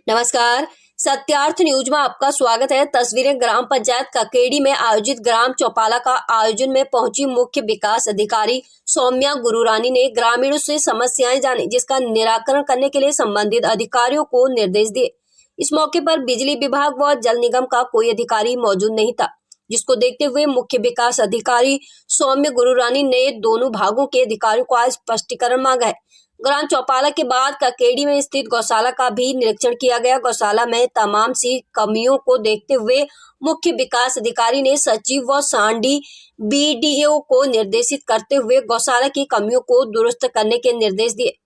नमस्कार। सत्यार्थ न्यूज में आपका स्वागत है। तस्वीरें ग्राम पंचायत ककेड़ी में आयोजित ग्राम चौपाला का आयोजन में पहुंची मुख्य विकास अधिकारी सौम्या गुरुरानी ने ग्रामीणों से समस्याएं जानी, जिसका निराकरण करने के लिए संबंधित अधिकारियों को निर्देश दिए। इस मौके पर बिजली विभाग व जल निगम का कोई अधिकारी मौजूद नहीं था, जिसको देखते हुए मुख्य विकास अधिकारी सौम्य गुरुरानी ने दोनों भागों के अधिकारियों को आज स्पष्टीकरण मांगा है। ग्राम चौपाला के बाद ककेड़ी में स्थित गौशाला का भी निरीक्षण किया गया। गौशाला में तमाम सी कमियों को देखते हुए मुख्य विकास अधिकारी ने सचिव व सांडी बीडीओ को निर्देशित करते हुए गौशाला की कमियों को दुरुस्त करने के निर्देश दिए।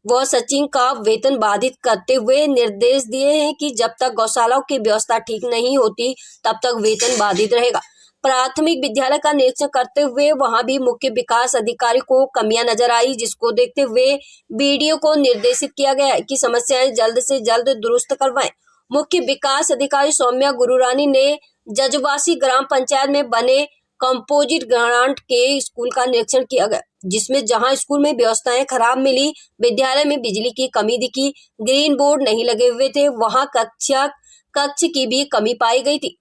वह सचिव का वेतन बाधित करते हुए निर्देश दिए हैं कि जब तक गौशालाओं की व्यवस्था ठीक नहीं होती तब तक वेतन बाधित रहेगा। प्राथमिक विद्यालय का निरीक्षण करते हुए वहां भी मुख्य विकास अधिकारी को कमियां नजर आई, जिसको देखते हुए बीडीओ को निर्देशित किया गया कि समस्याएं जल्द से जल्द दुरुस्त करवाएं। मुख्य विकास अधिकारी सौम्या गुरुरानी ने जजवासी ग्राम पंचायत में बने कंपोजिट ग्रांट के स्कूल का निरीक्षण किया गया, जिसमें जहां स्कूल में व्यवस्थाएं खराब मिली, विद्यालय में बिजली की कमी दिखी, ग्रीन बोर्ड नहीं लगे हुए थे, वहां कक्ष की भी कमी पाई गई थी,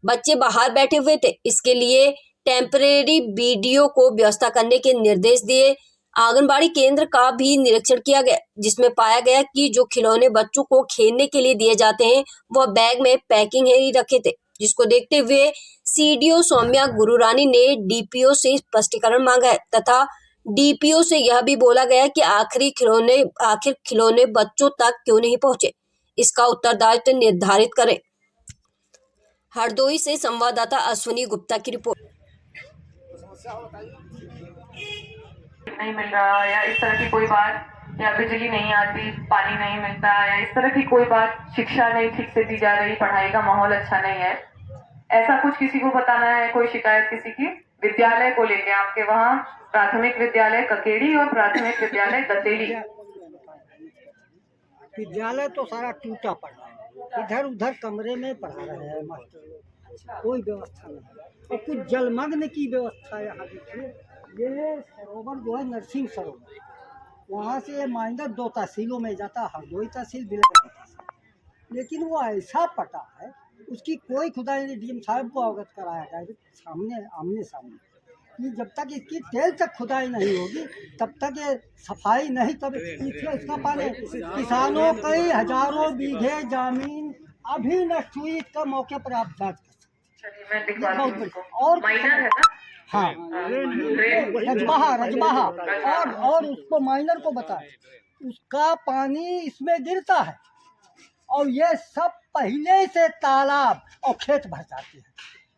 बच्चे बाहर बैठे हुए थे। इसके लिए टेम्परेरी बीडीओ को व्यवस्था करने के निर्देश दिए। आंगनबाड़ी केंद्र का भी निरीक्षण किया गया, जिसमें पाया गया कि जो खिलौने बच्चों को खेलने के लिए दिए जाते हैं वह बैग में पैकिंग ही रखे थे, जिसको देखते हुए सीडीओ सौम्या गुरुरानी ने डीपीओ से स्पष्टीकरण मांगा है तथा डीपीओ से यह भी बोला गया कि आखिर खिलौने बच्चों तक क्यों नहीं पहुंचे, इसका उत्तरदायित्व निर्धारित करें। हरदोई से संवाददाता अश्विनी गुप्ता की रिपोर्ट। नहीं मिल रहा या इस तरह की कोई बात, या बिजली नहीं आती, पानी नहीं मिलता, या इस तरह की कोई बात, शिक्षा नहीं ठीक से दी जा रही, पढ़ाई का माहौल अच्छा नहीं है, ऐसा कुछ किसी को बताना है, कोई शिकायत किसी की विद्यालय को लेके, आपके वहाँ प्राथमिक विद्यालय ककेड़ी और प्राथमिक विद्यालय दतेड़ी, विद्यालय तो सारा टूटा पड़ा है। इधर उधर कमरे में पढ़ा रहे हैं मास्टर लोग, कोई व्यवस्था नहीं। और कुछ जलमग्न की व्यवस्था यहाँ देखिए, ये सरोवर जो है नरसिंह सरोवर, वहाँ से माइनर 2 तहसीलों में जाता है, हरदोई तहसील बिलगढ़ तहसील, लेकिन वो ऐसा पटा है, उसकी कोई खुदाई नहीं। डीएम साहब को अवगत कराया गया सामने आमने सामने कि जब तक इसकी तेल तक खुदाई नहीं होगी तब तक ये सफाई नहीं, तब इसका पानी किसानों कई हजारों बीघे जमीन अभी नष्ट हुई, इसका मौके पर आप जांच कर सकते। और माइनर है ना, हाँ, रजबाहा और उसको माइनर को बताए, उसका पानी इसमें गिरता है और ये सब पहले से तालाब और खेत भर जाते हैं।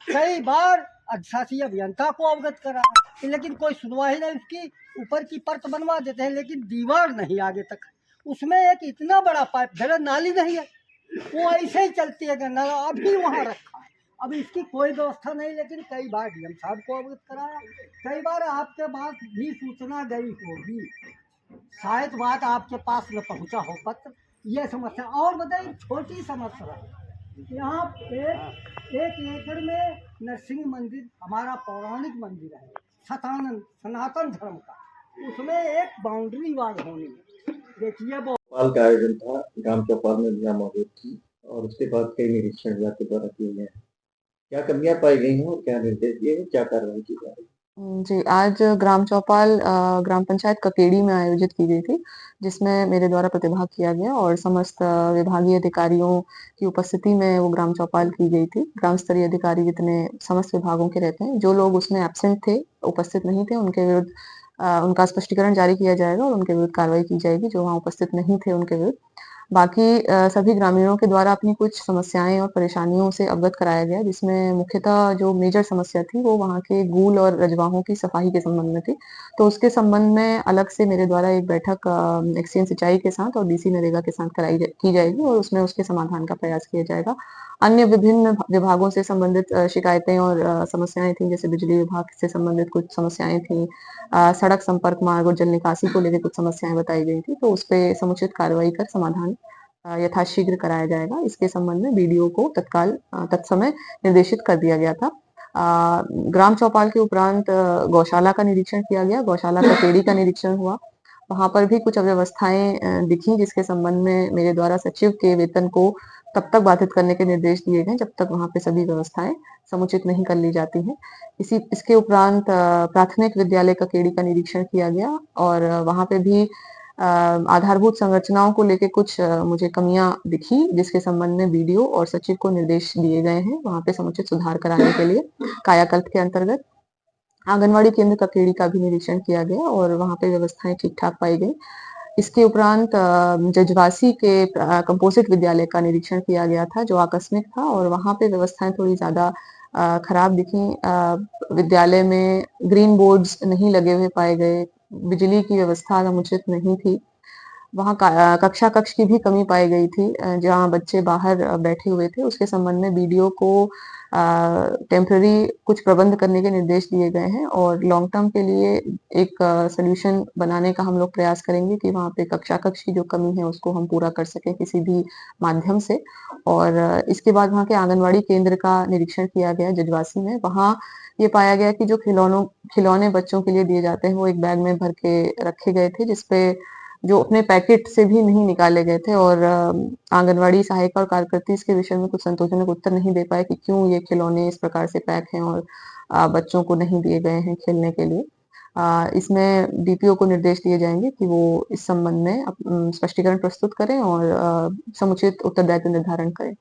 कई बार अधिशासी अभियंता को अवगत करा, लेकिन कोई सुनवाई नहीं। उसकी ऊपर की परत बनवा देते हैं, लेकिन दीवार नहीं आगे तक। उसमें एक इतना बड़ा पाइप, जरा नाली नहीं है, वो ऐसे ही चलती है, नाला अभी वहाँ रखा है। अब इसकी कोई व्यवस्था नहीं, लेकिन कई बार डीएम साहब को अवगत कराया, कई बार आपके पास भी सूचना गई होगी, शायद बात आपके पास न पहुँचा हो पत्र। ये समस्या और बताइए, छोटी समस्या, यहाँ एक एकड़ में नरसिंह मंदिर हमारा पौराणिक मंदिर है, सनातन धर्म का, उसमें एक बाउंड्री वाल होनी है। देखिए वो चौपाल का आयोजन था, ग्राम चौपाल में भी मौजूद थी और उसके बाद कई निरीक्षण विभाग के द्वारा किए गए। क्या कमियां पाई गई हैं और क्या निर्देश दिए हैं, क्या कार्रवाई की जा रही है? जी, आज ग्राम चौपाल ग्राम पंचायत ककेड़ी में आयोजित की गई थी, जिसमें मेरे द्वारा प्रतिभाग किया गया और समस्त विभागीय अधिकारियों की उपस्थिति में वो ग्राम चौपाल की गई थी। ग्राम स्तरीय अधिकारी जितने समस्त विभागों के रहते हैं, जो लोग उसमें एब्सेंट थे, उपस्थित नहीं थे, उनके विरुद्ध उनका स्पष्टीकरण जारी किया जाएगा और उनके विरुद्ध कार्रवाई की जाएगी, जो वहाँ उपस्थित नहीं थे उनके विरुद्ध। बाकी सभी ग्रामीणों के द्वारा अपनी कुछ समस्याएं और परेशानियों से अवगत कराया गया, जिसमें मुख्यतः जो मेजर समस्या थी वो वहाँ के गूल और रजवाहों की सफाई के संबंध में थी। तो उसके संबंध में अलग से मेरे द्वारा एक बैठक एक्सचेंज सिंचाई के साथ और डीसी नरेगा के साथ की जाएगी और उसमें उसके समाधान का प्रयास किया जाएगा। अन्य विभिन्न विभागों से संबंधित शिकायतें और समस्याएं थी, जैसे बिजली विभाग से संबंधित कुछ समस्याएं थी, सड़क संपर्क मार्ग और जल निकासी को लेकर कुछ समस्याएं बताई गई थी, तो उस पर समुचित कार्रवाई कर समाधान यथाशीघ्र कराया जाएगा। इसके संबंध में बीडीओ को तत्समय निर्देशित कर दिया गया था। ग्राम चौपाल के उपरांत गौशाला का निरीक्षण किया गया, गौशाला ककेड़ी का निरीक्षण हुआ वहाँ पर भी कुछ अव्यवस्थाएं दिखी, जिसके संबंध में मेरे द्वारा सचिव के वेतन को तब तक बाधित करने के निर्देश दिए गए जब तक वहाँ पे सभी व्यवस्थाएं समुचित नहीं कर ली जाती हैं। इसके उपरांत प्राथमिक विद्यालय ककेड़ी का निरीक्षण किया गया और वहाँ पे भी आधारभूत संरचनाओं को लेके कुछ मुझे कमियां दिखी, जिसके संबंध में बीडीओ और सचिव को निर्देश दिए गए हैं वहाँ पे समुचित सुधार कराने के लिए। कायाकल्प के अंतर्गत आंगनवाड़ी केंद्र ककेड़ी का भी निरीक्षण किया गया और वहाँ पे व्यवस्थाएं ठीक ठाक पाई गई। इसके उपरांत जजवासी के कंपोजिट विद्यालय का निरीक्षण किया गया था, जो आकस्मिक था और वहाँ पे व्यवस्थाएं थोड़ी ज्यादा खराब दिखी। विद्यालय में ग्रीन बोर्ड्स नहीं लगे हुए पाए गए, बिजली की व्यवस्था समुचित नहीं थी, वहाँ कक्षा कक्ष की भी कमी पाई गई थी, जहाँ बच्चे बाहर बैठे हुए थे। उसके संबंध में बीडीओ को टेम्पररी कुछ प्रबंध करने के निर्देश दिए गए हैं और लॉन्ग टर्म के लिए एक सोल्यूशन बनाने का हम लोग प्रयास करेंगे कि वहाँ पे कक्षा कक्ष की जो कमी है उसको हम पूरा कर सकें किसी भी माध्यम से। और इसके बाद वहाँ के आंगनवाड़ी केंद्र का निरीक्षण किया गया जजवासी में। वहाँ ये पाया गया कि जो खिलौने बच्चों के लिए दिए जाते हैं वो एक बैग में भर के रखे गए थे, जिसपे जो अपने पैकेट से भी नहीं निकाले गए थे और आंगनवाड़ी सहायिका और कार्यकर्ती इसके विषय में कुछ संतोषजनक उत्तर नहीं दे पाए कि क्यों ये खिलौने इस प्रकार से पैक हैं और बच्चों को नहीं दिए गए हैं खेलने के लिए। इसमें डीपीओ को निर्देश दिए जाएंगे कि वो इस संबंध में स्पष्टीकरण प्रस्तुत करें और समुचित उत्तरदायित्व निर्धारण करें।